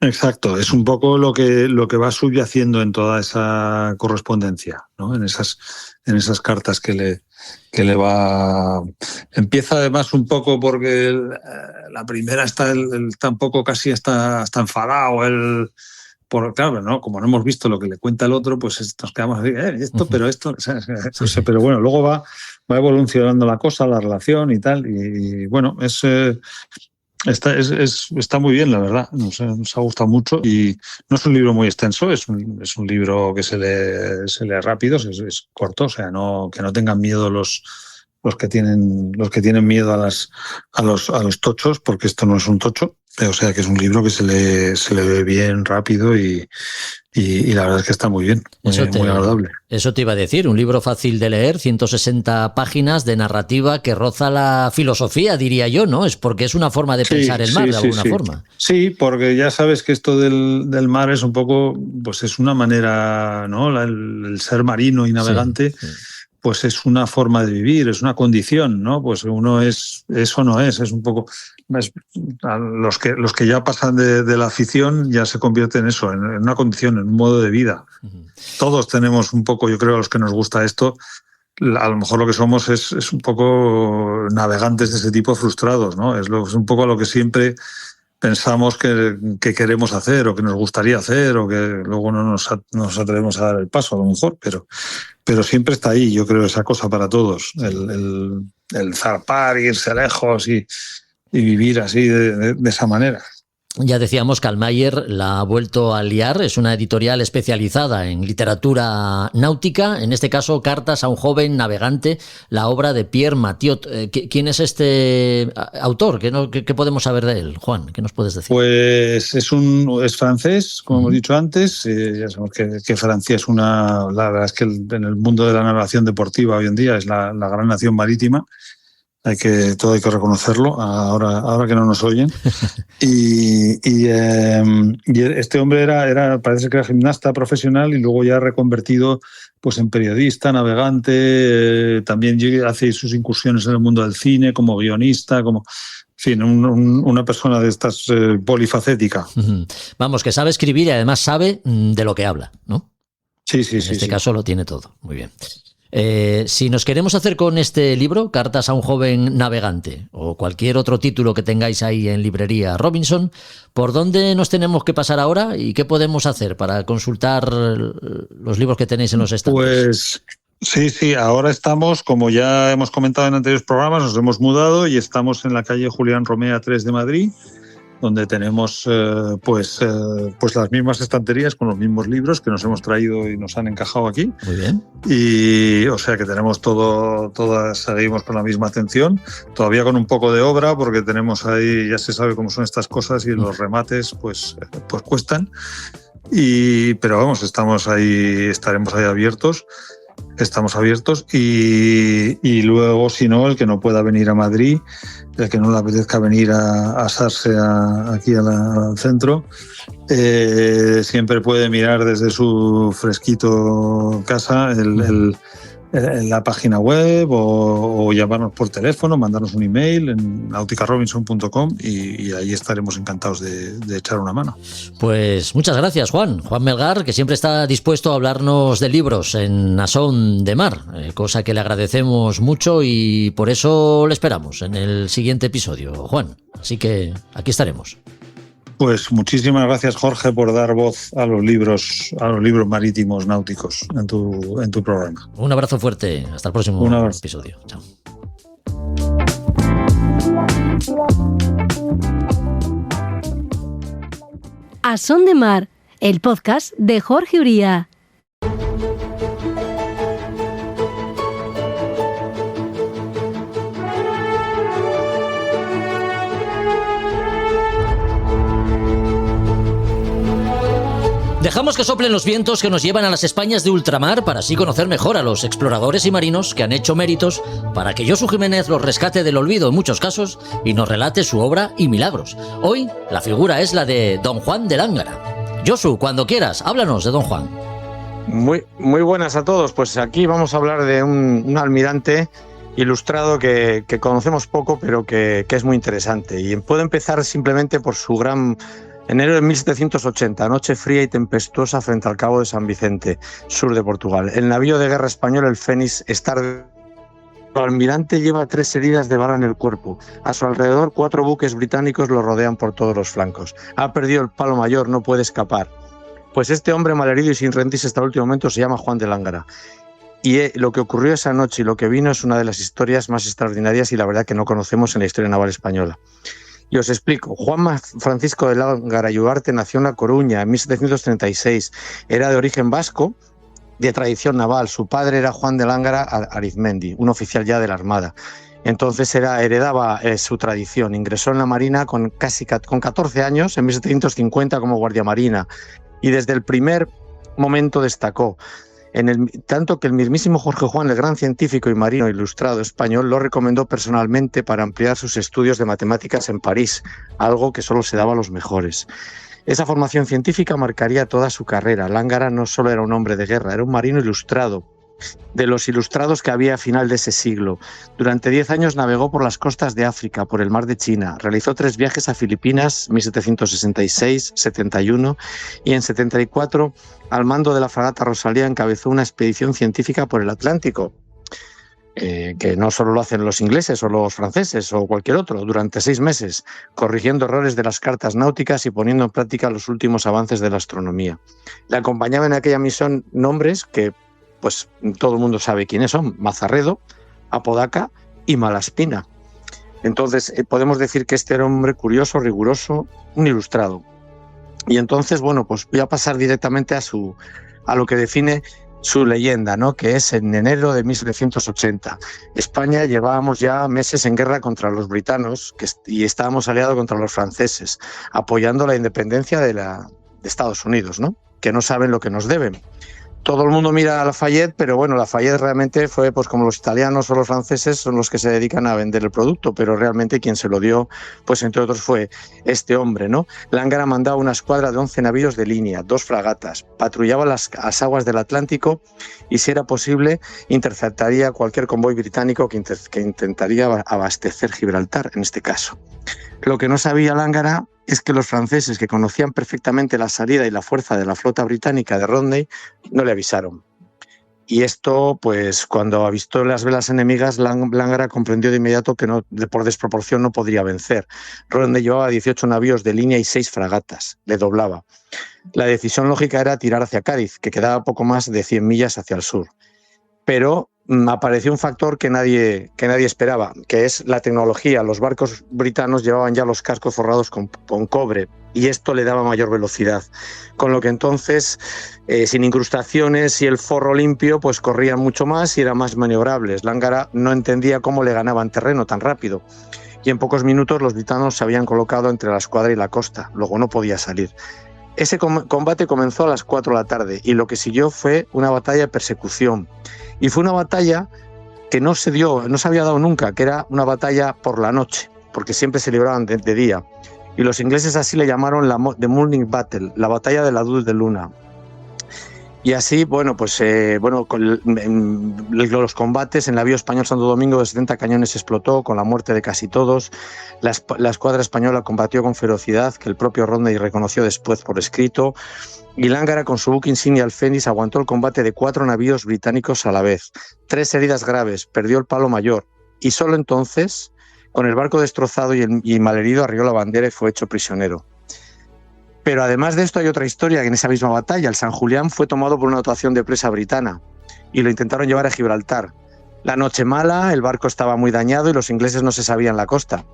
Exacto, es un poco lo que va subyaciendo en toda esa correspondencia, ¿no? En esas cartas que le va. Empieza además un poco porque la primera está un poco casi está enfadado, claro, ¿no? Como no hemos visto lo que le cuenta el otro, pues nos quedamos así, pero esto, pero bueno, luego va evolucionando la cosa, la relación y tal, y bueno, está muy bien, la verdad. Nos ha gustado mucho y no es un libro muy extenso, es un libro que se lee rápido, es corto, o sea, que no tengan miedo los que tienen miedo a los tochos, porque esto no es un tocho, o sea que es un libro que se lee bien rápido y la verdad es que está muy bien, muy agradable. Eso te iba a decir, un libro fácil de leer, 160 páginas de narrativa que roza la filosofía, diría yo, ¿no? Es porque es una forma de pensar el mar, de alguna forma. Sí, porque ya sabes que esto del mar es un poco, pues es una manera, ¿no? El ser marino y navegante, sí. Pues es una forma de vivir, es una condición, ¿no? Pues uno es un poco... Los que ya pasan de la afición ya se convierten en eso, en una condición, en un modo de vida. Uh-huh. Todos tenemos un poco, yo creo, a los que nos gusta esto, a lo mejor lo que somos es un poco navegantes de ese tipo frustrados, ¿no? Es un poco lo que siempre pensamos que queremos hacer o que nos gustaría hacer o que luego no nos atrevemos a dar el paso, a lo mejor, pero siempre está ahí, yo creo, esa cosa para todos, el zarpar, irse lejos y vivir así de esa manera. Ya decíamos que Almayer la ha vuelto a liar, es una editorial especializada en literatura náutica, en este caso Cartas a un joven navegante, la obra de Pierre Mathiot. ¿Quién es este autor? ¿Qué podemos saber de él, Juan? ¿Qué nos puedes decir? Pues es francés, como hemos dicho antes, ya sabemos que Francia es la verdad es que en el mundo de la navegación deportiva hoy en día es la gran nación marítima. Todo hay que reconocerlo, ahora que no nos oyen. Y este hombre parece que era gimnasta profesional y luego ya reconvertido pues en periodista, navegante, también hace sus incursiones en el mundo del cine como guionista, en fin, una persona de estas polifacética. Vamos, que sabe escribir y además sabe de lo que habla, ¿no? Sí. En este caso lo tiene todo, muy bien. Si nos queremos hacer con este libro, Cartas a un joven navegante, o cualquier otro título que tengáis ahí en librería Robinson, ¿por dónde nos tenemos que pasar ahora y qué podemos hacer para consultar los libros que tenéis en los estantes? Pues sí, ahora estamos, como ya hemos comentado en anteriores programas, nos hemos mudado y estamos en la calle Julián Romea 3 de Madrid, donde tenemos pues las mismas estanterías con los mismos libros que nos hemos traído y nos han encajado aquí. Muy bien. Y o sea que tenemos todas seguimos con la misma atención, todavía con un poco de obra porque tenemos ahí, ya se sabe cómo son estas cosas y los remates pues cuestan. Pero vamos, estaremos ahí abiertos. Estamos abiertos y luego, si no, el que no pueda venir a Madrid, el que no le apetezca venir a asarse aquí al centro, siempre puede mirar desde su fresquito casa en la página web o llamarnos por teléfono, mandarnos un email en nauticarobinson.com y ahí estaremos encantados de echar una mano. Pues muchas gracias, Juan Melgar, que siempre está dispuesto a hablarnos de libros en A Son de Mar, cosa que le agradecemos mucho y por eso le esperamos en el siguiente episodio, Juan. Así que aquí estaremos. Pues muchísimas gracias, Jorge, por dar voz a los libros marítimos náuticos en tu programa. Un abrazo fuerte. Hasta el próximo episodio. Chao. A Son de Mar, el podcast de Jorge Uría. Dejamos que soplen los vientos que nos llevan a las Españas de ultramar para así conocer mejor a los exploradores y marinos que han hecho méritos para que Josu Jiménez los rescate del olvido en muchos casos y nos relate su obra y milagros. Hoy la figura es la de Don Juan de Lángara. Josu, cuando quieras, háblanos de Don Juan. Muy buenas a todos. Pues aquí vamos a hablar de un almirante ilustrado que conocemos poco, pero que es muy interesante. Y puedo empezar simplemente por su gran... Enero de 1780, noche fría y tempestuosa frente al Cabo de San Vicente, sur de Portugal. El navío de guerra español, el Fénix, está... El almirante lleva 3 heridas de bala en el cuerpo. A su alrededor 4 buques británicos lo rodean por todos los flancos. Ha perdido el palo mayor, no puede escapar. Pues este hombre malherido y sin rendirse hasta el último momento se llama Juan de Lángara. Y lo que ocurrió esa noche y lo que vino es una de las historias más extraordinarias y la verdad que no conocemos en la historia naval española. Y os explico. Juan Francisco de Lángara y Ugarte nació en La Coruña en 1736. Era de origen vasco, de tradición naval. Su padre era Juan de Lángara Arizmendi, un oficial ya de la Armada. Entonces heredaba su tradición. Ingresó en la Marina con 14 años, en 1750 como guardia marina. Y desde el primer momento destacó. Tanto que el mismísimo Jorge Juan, el gran científico y marino ilustrado español, lo recomendó personalmente para ampliar sus estudios de matemáticas en París, algo que solo se daba a los mejores. Esa formación científica marcaría toda su carrera. Lángara no solo era un hombre de guerra, era un marino ilustrado, de los ilustrados que había a final de ese siglo. Durante 10 años navegó por las costas de África, por el mar de China. Realizó 3 viajes a Filipinas, 1766, 71, y en 74, al mando de la fragata Rosalía, encabezó una expedición científica por el Atlántico, que no solo lo hacen los ingleses o los franceses o cualquier otro, durante 6 meses, corrigiendo errores de las cartas náuticas y poniendo en práctica los últimos avances de la astronomía. Le acompañaban en aquella misión nombres que pues todo el mundo sabe quiénes son: Mazarredo, Apodaca y Malaspina. Entonces podemos decir que este era un hombre curioso, riguroso, un ilustrado. Y entonces, bueno, pues voy a pasar directamente a lo que define su leyenda, ¿no? Que es en enero de 1780. España llevábamos ya meses en guerra contra los britanos y estábamos aliados contra los franceses, apoyando la independencia de Estados Unidos, ¿no? Que no saben lo que nos deben. Todo el mundo mira a Lafayette, pero bueno, Lafayette realmente fue, pues como los italianos o los franceses son los que se dedican a vender el producto, pero realmente quien se lo dio, pues entre otros fue este hombre, ¿no? Lángara mandaba una escuadra de 11 navíos de línea, 2 fragatas, patrullaba las aguas del Atlántico y, si era posible, interceptaría cualquier convoy británico que intentaría abastecer Gibraltar, en este caso. Lo que no sabía Lángara es que los franceses, que conocían perfectamente la salida y la fuerza de la flota británica de Rodney, no le avisaron. Y esto, pues cuando avistó las velas enemigas, Lángara comprendió de inmediato que por desproporción no podría vencer. Rodney llevaba 18 navíos de línea y 6 fragatas, le doblaba. La decisión lógica era tirar hacia Cádiz, que quedaba poco más de 100 millas hacia el sur. Pero apareció un factor que nadie esperaba, que es la tecnología. Los barcos britanos llevaban ya los cascos forrados con cobre y esto le daba mayor velocidad, con lo que entonces, sin incrustaciones y el forro limpio, pues corrían mucho más y eran más maniobrables. Lángara no entendía cómo le ganaban terreno tan rápido y en pocos minutos los britanos se habían colocado entre la escuadra y la costa, luego no podía salir. Ese combate comenzó a las 4 de la tarde y lo que siguió fue una batalla de persecución. Y fue una batalla que no se había dado nunca, que era una batalla por la noche, porque siempre se libraban de día. Y los ingleses así le llamaron The Morning Battle, la batalla de la luz de luna. Y así, bueno, pues los combates en el navío español Santo Domingo de 70 cañones explotó, con la muerte de casi todos. La escuadra española combatió con ferocidad, que el propio Rodney reconoció después por escrito. Y Lángara, con su buque insignia el Fénix, aguantó el combate de 4 navíos británicos a la vez. 3 heridas graves, perdió el palo mayor. Y solo entonces, con el barco destrozado y malherido, arrió la bandera y fue hecho prisionero. Pero además de esto hay otra historia, que en esa misma batalla el San Julián fue tomado por una dotación de presa britana y lo intentaron llevar a Gibraltar. La noche mala, el barco estaba muy dañado y los ingleses no se sabían la costa.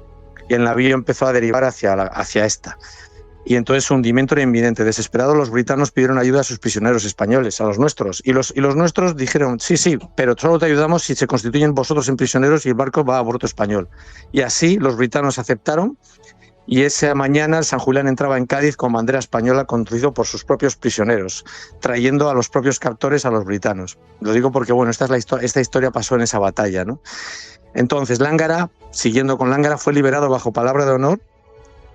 Y el navío empezó a derivar hacia esta. Y entonces su hundimiento era inminente. Desesperados, los britanos pidieron ayuda a sus prisioneros españoles, a los nuestros. Y los nuestros dijeron, sí, pero solo te ayudamos si se constituyen vosotros en prisioneros y el barco va a bordo español. Y así los britanos aceptaron. Y esa mañana el San Julián entraba en Cádiz con bandera española, conducido por sus propios prisioneros, trayendo a los propios captores a los britanos. Lo digo porque, bueno, esta historia pasó en esa batalla, ¿no? Entonces Lángara, siguiendo con Lángara, fue liberado bajo palabra de honor,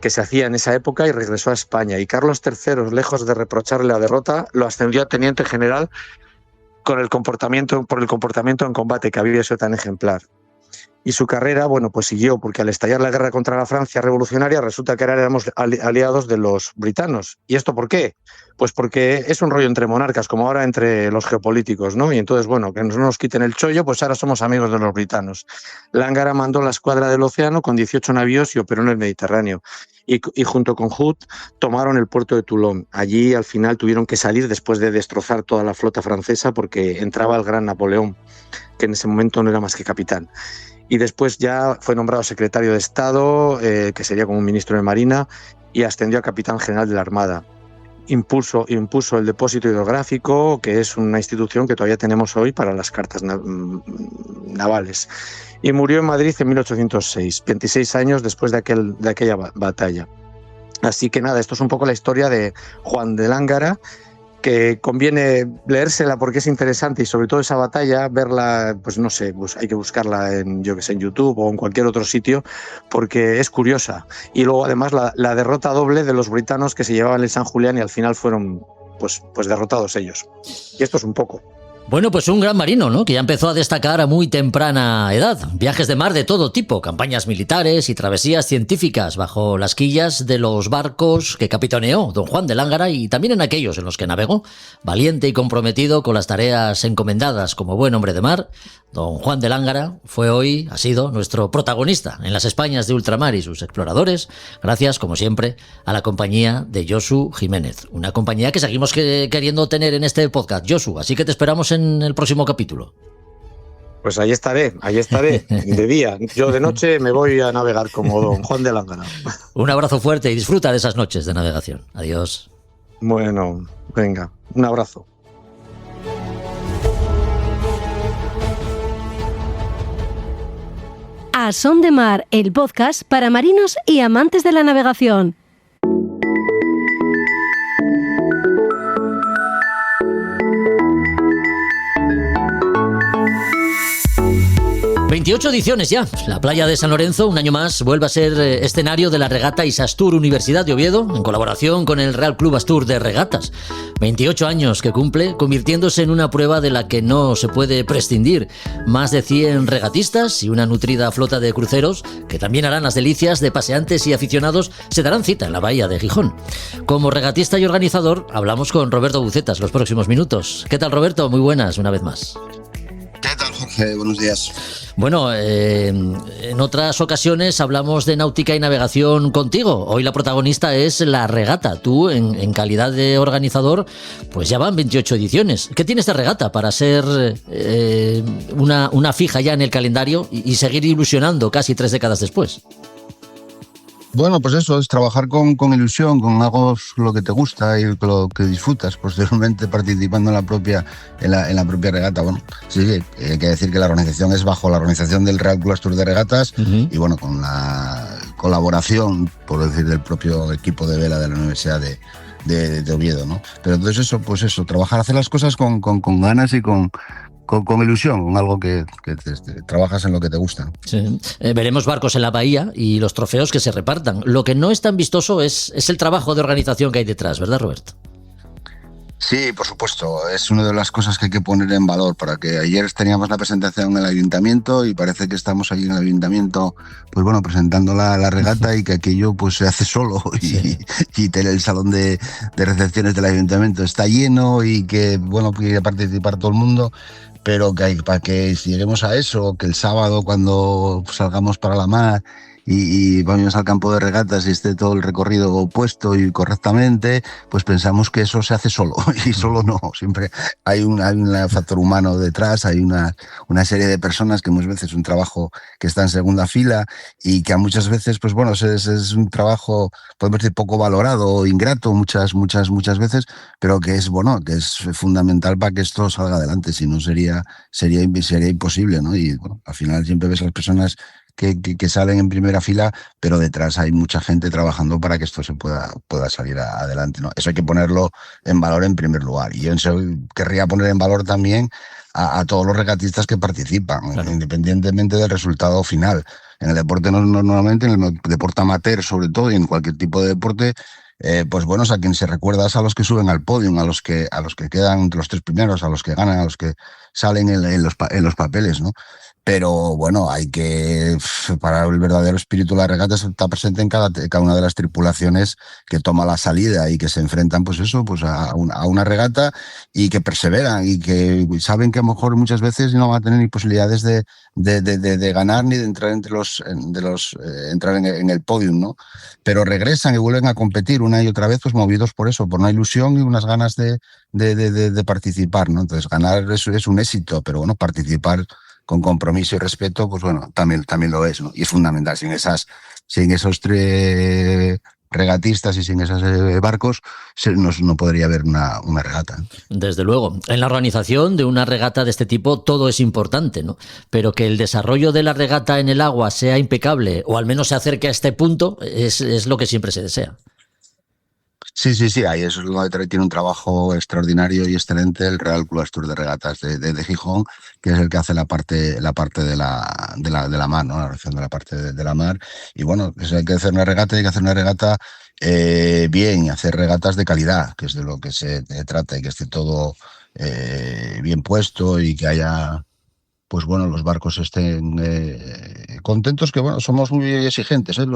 que se hacía en esa época, y regresó a España. Y Carlos III, lejos de reprocharle la derrota, lo ascendió a teniente general por el comportamiento en combate que había sido tan ejemplar. y su carrera, bueno, pues siguió, porque al estallar la guerra contra la Francia revolucionaria resulta que ahora éramos aliados de los britanos. ¿Y esto por qué? Pues porque es un rollo entre monarcas, como ahora entre los geopolíticos, ¿no? Y entonces, bueno, que no nos quiten el chollo, pues ahora somos amigos de los britanos. Lángara mandó la escuadra del océano con 18 navíos y operó en el Mediterráneo. Y junto con Hood tomaron el puerto de Toulon. Allí al final tuvieron que salir después de destrozar toda la flota francesa porque entraba el gran Napoleón, que en ese momento no era más que capitán. Y después ya fue nombrado secretario de Estado, que sería como un ministro de Marina, y ascendió a capitán general de la Armada. Impuso el depósito hidrográfico, que es una institución que todavía tenemos hoy para las cartas navales. Y murió en Madrid en 1806, 26 años después de aquella batalla. Así que nada, esto es un poco la historia de Juan de Lángara, que conviene leérsela porque es interesante, y sobre todo esa batalla, verla, pues no sé, pues hay que buscarla en YouTube o en cualquier otro sitio, porque es curiosa. Y luego además la derrota doble de los britanos que se llevaban el San Julián y al final fueron pues derrotados ellos. Y esto es un poco. Bueno, pues un gran marino, ¿no? Que ya empezó a destacar a muy temprana edad. Viajes de mar de todo tipo, campañas militares y travesías científicas bajo las quillas de los barcos que capitaneó don Juan de Lángara, y también en aquellos en los que navegó. Valiente y comprometido con las tareas encomendadas como buen hombre de mar, don Juan de Lángara ha sido nuestro protagonista en las Españas de ultramar y sus exploradores, gracias, como siempre, a la compañía de Josu Jiménez. Una compañía que seguimos queriendo tener en este podcast, Josu, así que te esperamos en el próximo capítulo. Pues ahí estaré, de día. Yo de noche me voy a navegar como don Juan de Lángara. Un abrazo fuerte y disfruta de esas noches de navegación. Adiós. Bueno, venga, un abrazo. A Son de Mar, el podcast para marinos y amantes de la navegación. 28 ediciones ya. La playa de San Lorenzo, un año más, vuelve a ser escenario de la regata Isastur Universidad de Oviedo, en colaboración con el Real Club Astur de Regatas. 28 años que cumple, convirtiéndose en una prueba de la que no se puede prescindir. Más de 100 regatistas y una nutrida flota de cruceros, que también harán las delicias de paseantes y aficionados, se darán cita en la bahía de Gijón. Como regatista y organizador, hablamos con Roberto Bucetas los próximos minutos. ¿Qué tal, Roberto? Muy buenas, una vez más. ¿Qué tal, Jorge? Buenos días. Bueno, en otras ocasiones hablamos de náutica y navegación contigo. Hoy la protagonista es la regata. Tú, en calidad de organizador, pues ya van 28 ediciones. ¿Qué tiene esta regata para ser una fija ya en el calendario y seguir ilusionando casi 3 décadas después? Bueno, pues eso, es trabajar con ilusión, con algo lo que te gusta y lo que disfrutas, posteriormente participando en la propia regata. Bueno, sí, hay que decir que la organización es bajo la organización del Real Club Astur de Regatas y bueno, con la colaboración, por decir, del propio equipo de vela de la Universidad de Oviedo, ¿no? Pero entonces eso, pues eso, trabajar, hacer las cosas con ganas y con ilusión, con algo que trabajas en lo que te gusta. Sí. Veremos barcos en la bahía y los trofeos que se repartan. Lo que no es tan vistoso es el trabajo de organización que hay detrás, ¿verdad, Roberto? Sí, por supuesto. Es una de las cosas que hay que poner en valor, para que ayer teníamos la presentación en el ayuntamiento y parece que estamos allí en el ayuntamiento, pues bueno, presentando la regata y que aquello pues se hace solo y el salón de recepciones del ayuntamiento está lleno y que, bueno, quiere participar todo el mundo. Pero que para que lleguemos a eso, que el sábado cuando salgamos para la mar y vamos al campo de regatas y esté todo el recorrido puesto y correctamente, pues pensamos que eso se hace solo, y solo no. Siempre hay un factor humano detrás, hay una serie de personas que muchas veces es un trabajo que está en segunda fila y que a muchas veces, pues bueno, es un trabajo, podemos decir, poco valorado o ingrato muchas veces, pero que es bueno, que es fundamental para que esto salga adelante. Si no sería imposible, ¿no? Y bueno, al final siempre ves a las personas que salen en primera fila, pero detrás hay mucha gente trabajando para que esto se pueda salir adelante, ¿no? Eso hay que ponerlo en valor en primer lugar. Y yo querría poner en valor también a todos los regatistas que participan, claro, independientemente del resultado final. En el deporte normalmente, en el deporte amateur sobre todo, y en cualquier tipo de deporte, pues bueno, a quien se recuerda es a los que suben al podio, a los que quedan entre los 3 primeros, a los que ganan, a los que salen en los papeles, ¿no? Pero bueno, para el verdadero espíritu de la regata está presente en cada una de las tripulaciones que toma la salida y que se enfrentan a una regata y que perseveran y que saben que a lo mejor muchas veces no van a tener ni posibilidades de ganar ni de entrar entrar en el podium, ¿no? Pero regresan y vuelven a competir una y otra vez, pues movidos por eso, por una ilusión y unas ganas de participar, ¿no? Entonces ganar es un éxito, pero bueno, participar con compromiso y respeto, pues bueno, también lo es, ¿no? Y es fundamental. Sin esos tres regatistas y sin esos barcos, no podría haber una regata. Desde luego. En la organización de una regata de este tipo todo es importante, ¿no? Pero que el desarrollo de la regata en el agua sea impecable, o al menos se acerque a este punto, es lo que siempre se desea. Sí, ahí es lo que tiene un trabajo extraordinario y excelente el Real Club Astur de Regatas de Gijón, que es el que hace la parte de la mar, ¿no? La reacción de la parte de la mar. Y bueno, hay que hacer una regata, bien, y hacer regatas de calidad, que es de lo que se trata, y que esté todo bien puesto y que haya, pues bueno, los barcos estén contentos, que bueno, somos muy exigentes, ¿eh?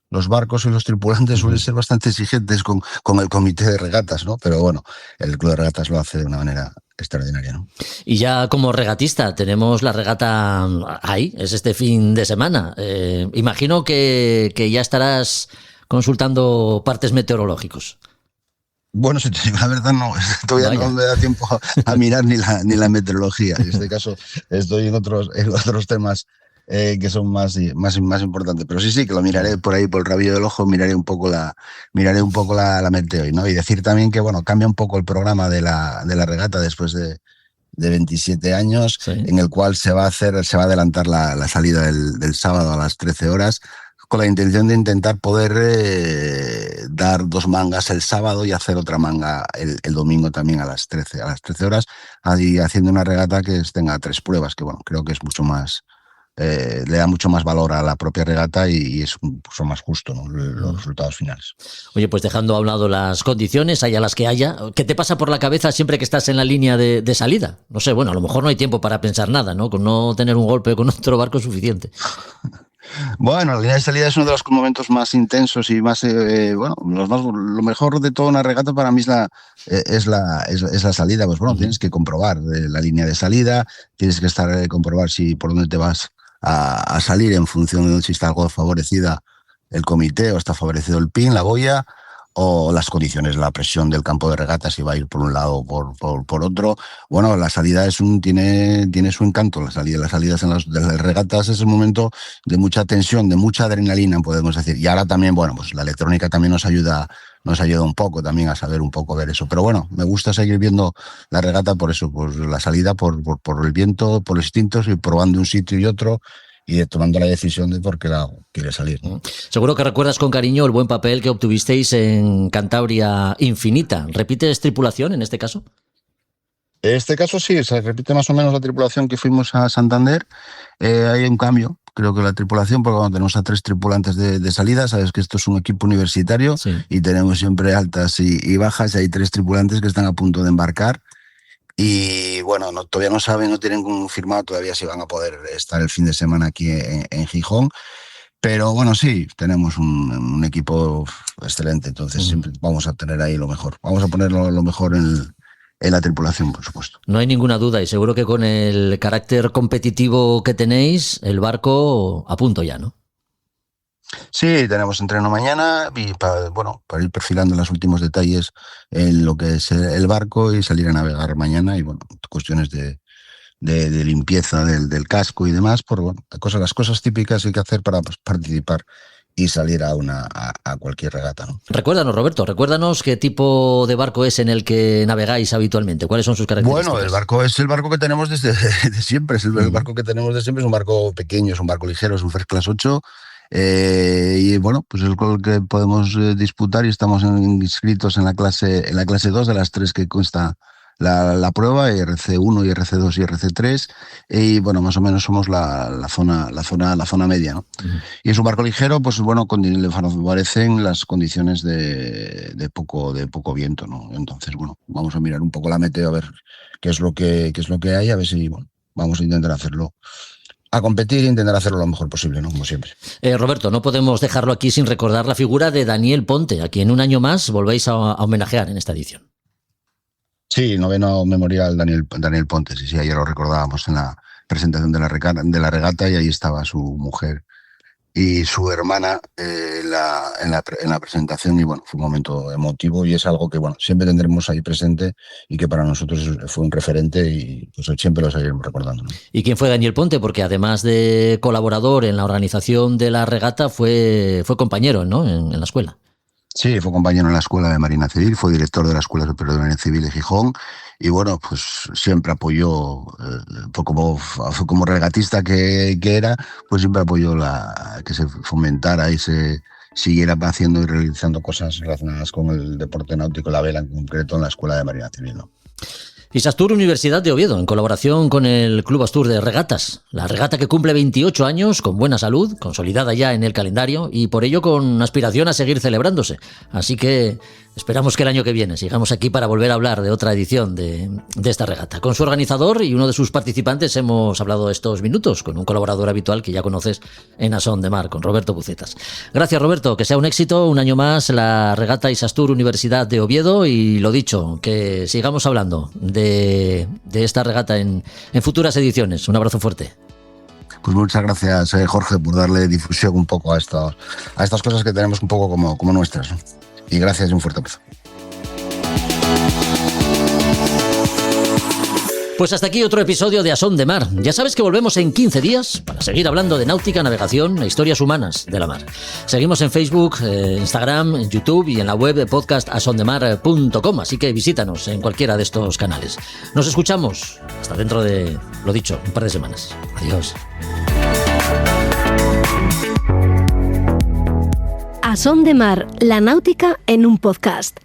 Los barcos y los tripulantes suelen ser bastante exigentes con el comité de regatas, ¿no? Pero bueno, el club de regatas lo hace de una manera extraordinaria, ¿no? Y ya como regatista, tenemos la regata ahí, es este fin de semana. Imagino que ya estarás consultando partes meteorológicos. Bueno, si te digo la verdad, no, todavía no me da tiempo a mirar ni la meteorología. En este caso estoy en otros temas que son más importantes, pero sí que lo miraré por ahí por el rabillo del ojo, miraré un poco la meteo, ¿no? Y decir también que bueno, cambia un poco el programa de la regata después de 27 años, sí, en el cual se va a adelantar la salida del sábado a las 13 horas, con la intención de intentar poder dar 2 mangas el sábado y hacer otra manga el domingo también a las 13 horas, ahí haciendo una regata que tenga 3 pruebas, que bueno, creo que es mucho más, le da mucho más valor a la propia regata y es mucho más justo, ¿no? Los resultados finales. Oye, pues dejando a un lado las condiciones, haya las que haya, ¿qué te pasa por la cabeza siempre que estás en la línea de salida? No sé, bueno, a lo mejor no hay tiempo para pensar nada, ¿no? Con no tener un golpe con otro barco es suficiente. Bueno, la línea de salida es uno de los momentos más intensos y más, lo mejor de toda una regata para mí es la salida. Pues bueno, tienes que comprobar la línea de salida, tienes que comprobar por dónde te vas a salir en función de si está algo favorecida el comité o está favorecido el PIN, la boya, o las condiciones, la presión del campo de regata, si va a ir por un lado o por otro. Bueno, la salida tiene su encanto. Las salidas de las regatas es un momento de mucha tensión, de mucha adrenalina, podemos decir. Y ahora también, bueno, pues la electrónica también nos ayuda un poco también a saber un poco ver eso. Pero bueno, me gusta seguir viendo la regata por eso, por la salida, por el viento, por los instintos y probando un sitio y otro, y tomando la decisión de por qué quiere salir, ¿no? Seguro que recuerdas con cariño el buen papel que obtuvisteis en Cantabria Infinita. ¿Repites tripulación en este caso? En este caso sí, se repite más o menos la tripulación que fuimos a Santander. Hay un cambio, creo que la tripulación, porque cuando tenemos a 3 tripulantes de salida, sabes que esto es un equipo universitario, sí, y tenemos siempre altas y bajas, y hay 3 tripulantes que están a punto de embarcar. Y bueno, todavía no saben, no tienen confirmado todavía si van a poder estar el fin de semana aquí en Gijón. Pero bueno, sí, tenemos un equipo excelente, entonces siempre vamos a tener ahí lo mejor. Vamos a poner lo mejor en la tripulación, por supuesto. No hay ninguna duda, y seguro que con el carácter competitivo que tenéis, el barco a punto ya, ¿no? Sí, tenemos entreno mañana y para ir perfilando los últimos detalles en lo que es el barco y salir a navegar mañana, y bueno, cuestiones de limpieza del casco y demás, las cosas típicas que hay que hacer para participar y salir a cualquier regata, ¿no? Recuérdanos, Roberto, qué tipo de barco es en el que navegáis habitualmente, cuáles son sus características. Bueno, el barco es el barco que tenemos de siempre, el barco que tenemos de siempre, es un barco pequeño, es un barco ligero, es un First Class 8, y bueno, pues el que podemos disputar, y estamos inscritos en la clase 2 de las 3 que consta la prueba, RC1 y RC2 y RC3, y bueno, más o menos somos la zona media, ¿no? Y es un barco ligero, pues bueno, le favorecen las condiciones de poco viento, ¿no? Entonces, bueno, vamos a mirar un poco la meteo, a ver qué es lo que hay, a ver si, bueno, vamos a intentar hacerlo, a competir e intentar hacerlo lo mejor posible, ¿no? Como siempre. Roberto, no podemos dejarlo aquí sin recordar la figura de Daniel Ponte, a quien un año más volvéis a homenajear en esta edición. Sí, 9º memorial Daniel Ponte, sí, ayer lo recordábamos en la presentación de la regata y ahí estaba su mujer y su hermana en la presentación y bueno, fue un momento emotivo y es algo que bueno, siempre tendremos ahí presente y que para nosotros fue un referente y pues siempre lo seguiremos recordando, ¿no? ¿Y quién fue Daniel Ponte? Porque además de colaborador en la organización de la regata fue compañero, ¿no? en la escuela. Sí, fue compañero en la Escuela de Marina Civil, fue director de la Escuela Superior de Marina Civil de Gijón y bueno, pues siempre apoyó, fue como regatista que era, pues siempre apoyó que se fomentara y se siguiera haciendo y realizando cosas relacionadas con el deporte náutico, la vela en concreto, en la Escuela de Marina Civil, ¿no? Isastur Universidad de Oviedo, en colaboración con el Club Astur de Regatas. La regata que cumple 28 años, con buena salud, consolidada ya en el calendario y por ello con aspiración a seguir celebrándose. Así que esperamos que el año que viene sigamos aquí para volver a hablar de otra edición de esta regata. Con su organizador y uno de sus participantes hemos hablado estos minutos, con un colaborador habitual que ya conoces en A Son de Mar, con Roberto Bucetas. Gracias, Roberto, que sea un éxito, un año más la regata Isastur Universidad de Oviedo y lo dicho, que sigamos hablando de esta regata en futuras ediciones. Un abrazo fuerte. Pues muchas gracias, Jorge, por darle difusión un poco a estas cosas que tenemos un poco como nuestras, ¿no? Y gracias y un fuerte abrazo. Pues hasta aquí otro episodio de A Son de Mar. Ya sabes que volvemos en 15 días para seguir hablando de náutica, navegación e historias humanas de la mar. Seguimos en Facebook, Instagram, en YouTube y en la web podcastasondemar.com, así que visítanos en cualquiera de estos canales. Nos escuchamos hasta dentro de, lo dicho, un par de semanas. Adiós. A Son de Mar, la náutica en un podcast.